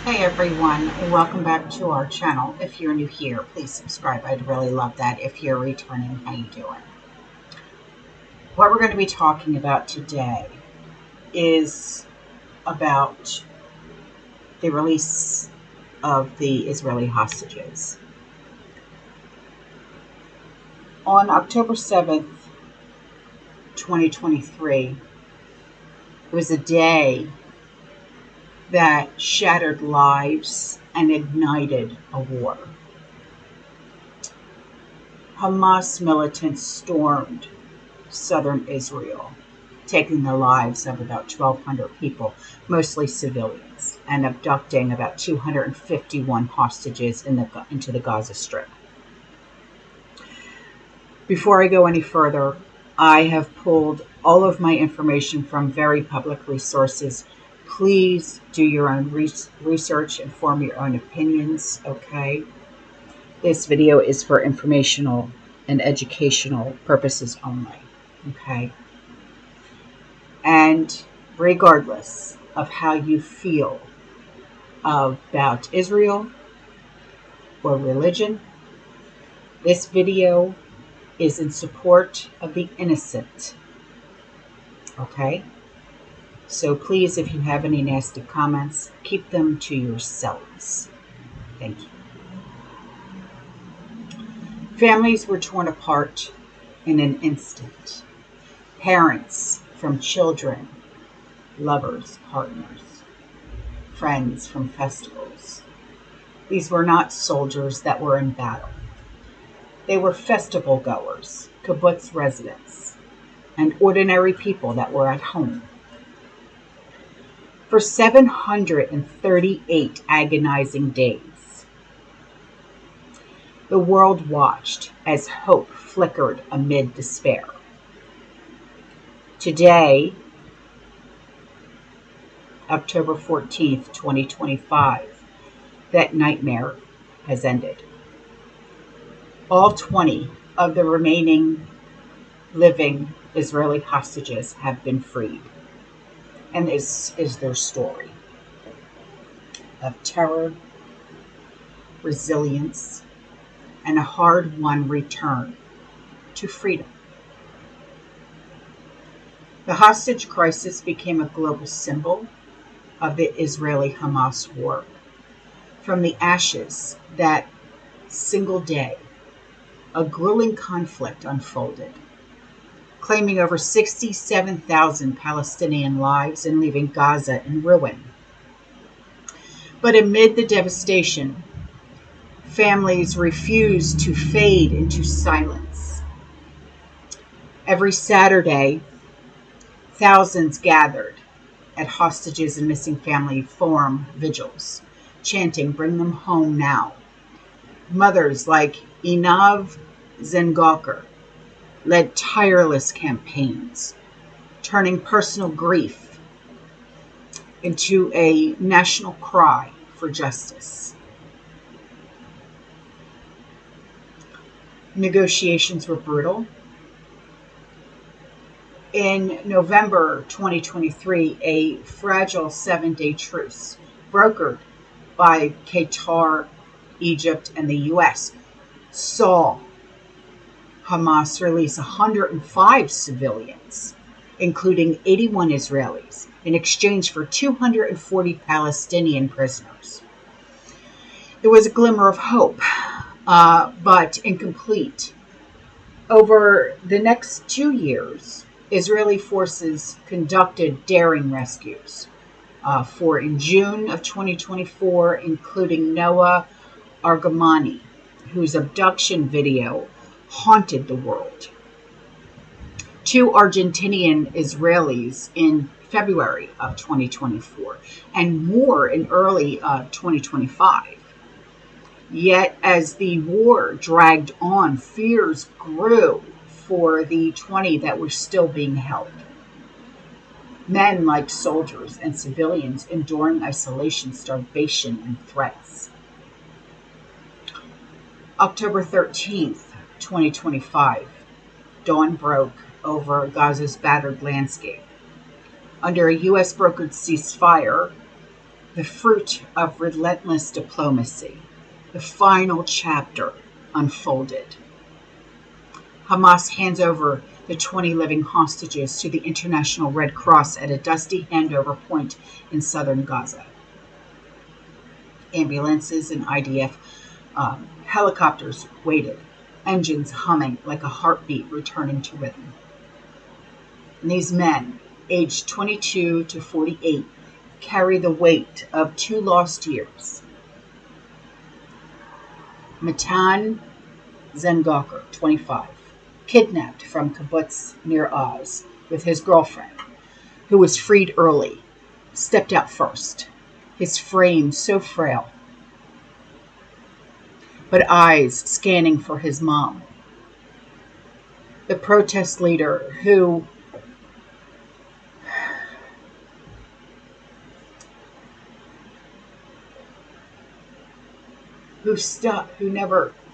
Hey everyone, welcome back to our channel. If you're new here, please subscribe. I'd really love that. If you're returning, how you doing? What we're going to be talking about today is about the release of the Israeli hostages. On October 7th, 2023, it was a day that shattered lives and ignited a war. Hamas militants stormed southern Israel, taking the lives of about 1,200 people, mostly civilians, and abducting about 251 hostages into the Gaza Strip. Before I go any further, I have pulled all of my information from very public resources. Please do your own research and form your own opinions, okay? This video is for informational and educational purposes only, okay? And regardless of how you feel about Israel or religion, this video is in support of the innocent, okay? So please, if you have any nasty comments, keep them to yourselves. Thank you. Families were torn apart in an instant. Parents from children, lovers, partners, friends from festivals. These were not soldiers that were in battle. They were festival goers, kibbutz residents, and ordinary people that were at home. For 738 agonizing days, the world watched as hope flickered amid despair. Today, October 14th, 2025, that nightmare has ended. All 20 of the remaining living Israeli hostages have been freed. And this is their story of terror, resilience, and a hard-won return to freedom. The hostage crisis became a global symbol of the Israeli-Hamas war. From the ashes that single day, a grueling conflict unfolded, claiming over 67,000 Palestinian lives and leaving Gaza in ruin. But amid the devastation, families refused to fade into silence. Every Saturday, thousands gathered at hostages and missing family forum vigils, chanting, "Bring them home now." Mothers like Inav Zengalker led tireless campaigns, turning personal grief into a national cry for justice. Negotiations were brutal. In November 2023, a fragile 7-day truce, brokered by Qatar, Egypt, and the U.S., saw Hamas release 105 civilians, including 81 Israelis, in exchange for 240 Palestinian prisoners. There was a glimmer of hope, but incomplete. Over the next 2 years, Israeli forces conducted daring rescues. In June of 2024, including Noah Argamani, whose abduction video haunted the world. 2 Argentinian Israelis in February of 2024, and more in early 2025. Yet as the war dragged on, fears grew for the 20 that were still being held. Men like soldiers and civilians enduring isolation, starvation, and threats. October 13th, 2025, dawn broke over Gaza's battered landscape. Under a U.S. brokered ceasefire, The fruit of relentless diplomacy. The final chapter unfolded. Hamas hands over the 20 living hostages to the International Red Cross at a dusty handover point in southern Gaza. Ambulances and IDF helicopters waited, engines humming like a heartbeat returning to rhythm. And these men, aged 22 to 48, carry the weight of 2 lost years. Matan Zengoker, 25, kidnapped from kibbutz near Oz with his girlfriend, who was freed early, stepped out first, his frame so frail, but eyes scanning for his mom. The protest leader who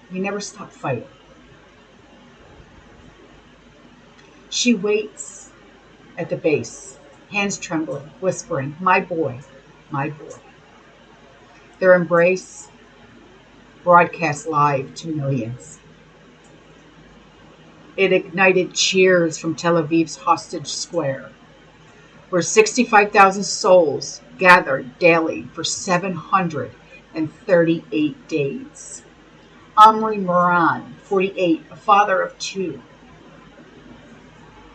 never stopped fighting. She waits at the base, hands trembling, whispering, "My boy, my boy." Their embrace broadcast live to millions. It ignited cheers from Tel Aviv's Hostage Square, where 65,000 souls gathered daily for 738 days. Omri Moran, 48, a father of 2,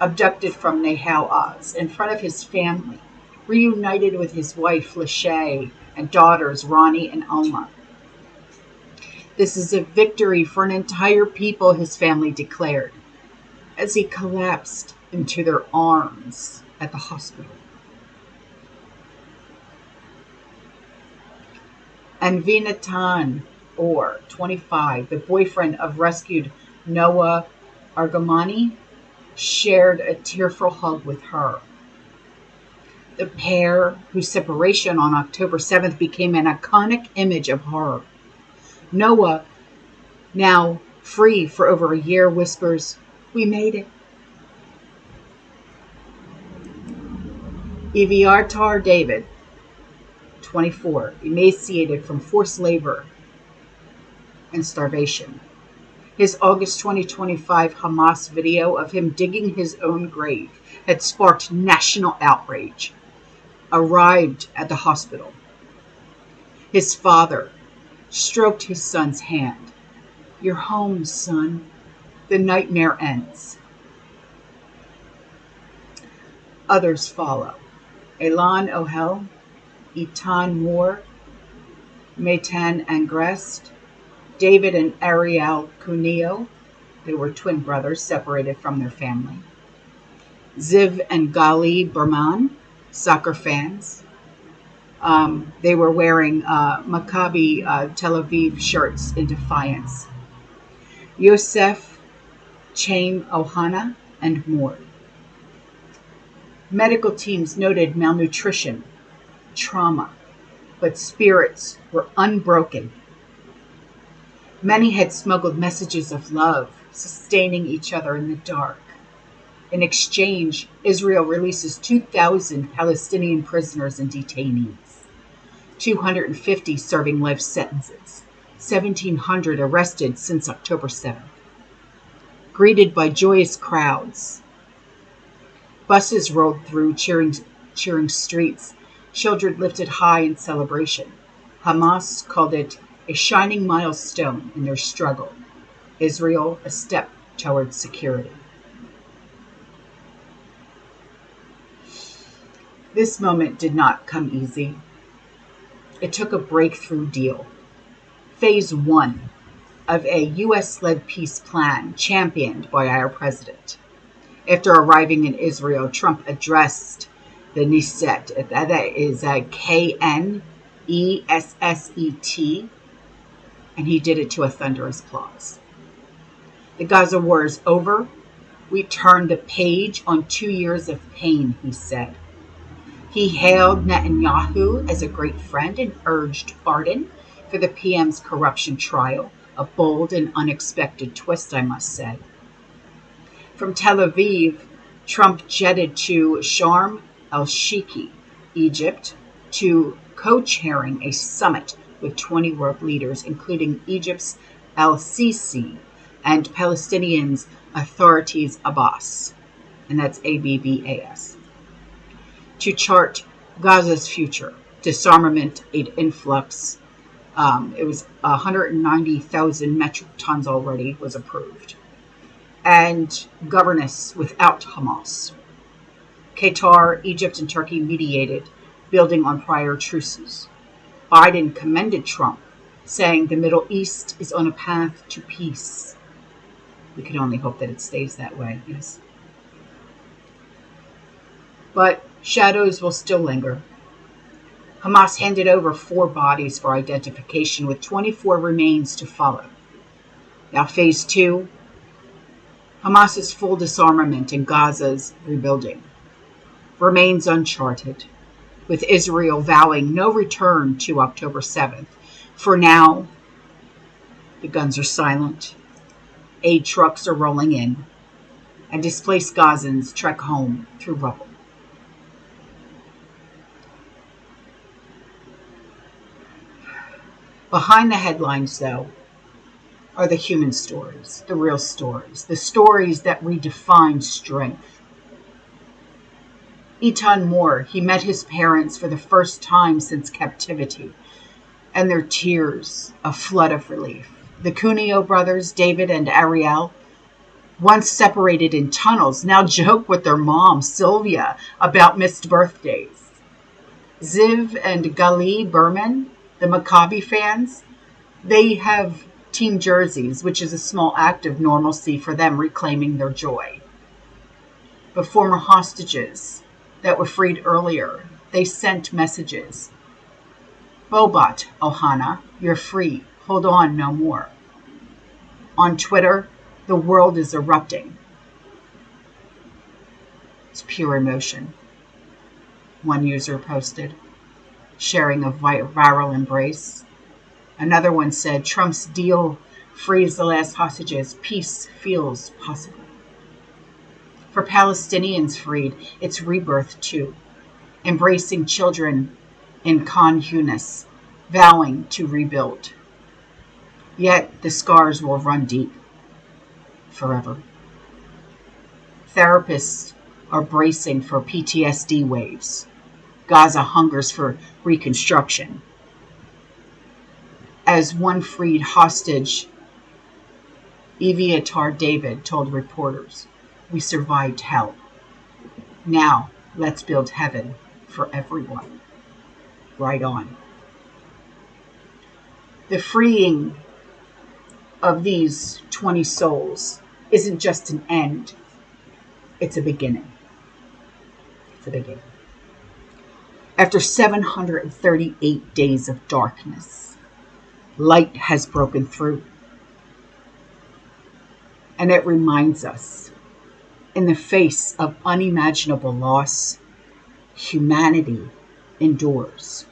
abducted from Nahal Oz in front of his family, reunited with his wife Lachey and daughters Ronnie and Alma. This is a victory for an entire people, his family declared, as he collapsed into their arms at the hospital. And Vinatan Or, 25, the boyfriend of rescued Noah Argamani, shared a tearful hug with her. The pair, whose separation on October 7th became an iconic image of horror. Noah, now free for over a year, whispers, "We made it." Eviatar David, 24, emaciated from forced labor and starvation. His August 2025 Hamas video of him digging his own grave had sparked national outrage. Arrived at the hospital. His father stroked his son's hand. "You're home, son. The nightmare ends." Others follow. Elan Ohel, Itan Moore, Matan Angrest, David and Ariel Cuneo, they were twin brothers separated from their family. Ziv and Gali Berman, soccer fans. They were wearing Maccabi Tel Aviv shirts in defiance. Yosef Chaim Ohana, and more. Medical teams noted malnutrition, trauma, but spirits were unbroken. Many had smuggled messages of love, sustaining each other in the dark. In exchange, Israel releases 2,000 Palestinian prisoners and detainees, 250 serving life sentences, 1,700 arrested since October 7th. Greeted by joyous crowds. Buses rolled through, cheering streets, children lifted high in celebration. Hamas called it a shining milestone in their struggle. Israel, a step towards security. This moment did not come easy. It took a breakthrough deal. Phase 1 of a U.S.-led peace plan championed by our president. After arriving in Israel, Trump addressed the Knesset, that is Knesset, and he did it to a thunderous applause. The Gaza war is over. We turned the page on 2 years of pain, he said. He hailed Netanyahu as a great friend and urged pardon for the PM's corruption trial, a bold and unexpected twist, I must say. From Tel Aviv, Trump jetted to Sharm el-Sheikh, Egypt, to co-chairing a summit with 20 world leaders, including Egypt's El-Sisi and Palestinians' Authorities Abbas, and that's Abbas, to chart Gaza's future, disarmament aid influx. It was 190,000 metric tons already was approved, and governance without Hamas. Qatar, Egypt, and Turkey mediated, building on prior truces. Biden commended Trump, saying the Middle East is on a path to peace. We can only hope that it stays that way, yes. But shadows will still linger. Hamas handed over 4 bodies for identification, with 24 remains to follow. Now, phase 2, Hamas's full disarmament and Gaza's rebuilding remains uncharted, with Israel vowing no return to October 7th. For now, the guns are silent, aid trucks are rolling in, and displaced Gazans trek home through rubble. Behind the headlines, though, are the human stories, the real stories, the stories that redefine strength. Etan Moore, he met his parents for the first time since captivity, and their tears a flood of relief. The Cuneo brothers, David and Ariel, once separated in tunnels, now joke with their mom, Sylvia, about missed birthdays. Ziv and Gali Berman, the Maccabi fans, they have team jerseys, which is a small act of normalcy for them, reclaiming their joy. But former hostages that were freed earlier, they sent messages. Bobat, Ohana, you're free. Hold on, no more. On Twitter, the world is erupting. It's pure emotion. One user posted, sharing a viral embrace. Another one said, Trump's deal frees the last hostages. Peace feels possible. For Palestinians freed, it's rebirth too. Embracing children in Khan Yunis, vowing to rebuild. Yet the scars will run deep forever. Therapists are bracing for PTSD waves. Gaza hungers for reconstruction. As one freed hostage, Eviatar David, told reporters, we survived hell. Now let's build heaven for everyone. Right on. The freeing of these 20 souls isn't just an end. It's a beginning. It's a beginning. After 738 days of darkness, light has broken through. And it reminds us, in the face of unimaginable loss, humanity endures.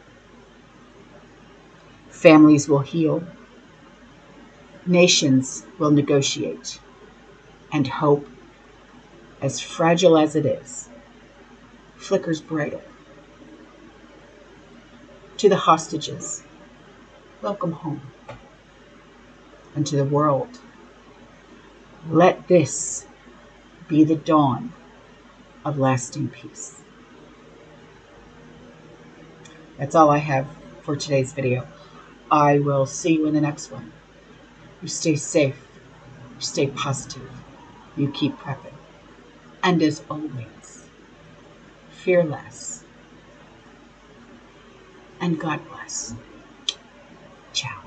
Families will heal. Nations will negotiate. And hope, as fragile as it is, flickers brighter. To the hostages, welcome home. And to the world, let this be the dawn of lasting peace. That's all I have for today's video. I will see you in the next one. You stay safe. You stay positive. You keep prepping. And as always, fear less. And God bless. Ciao.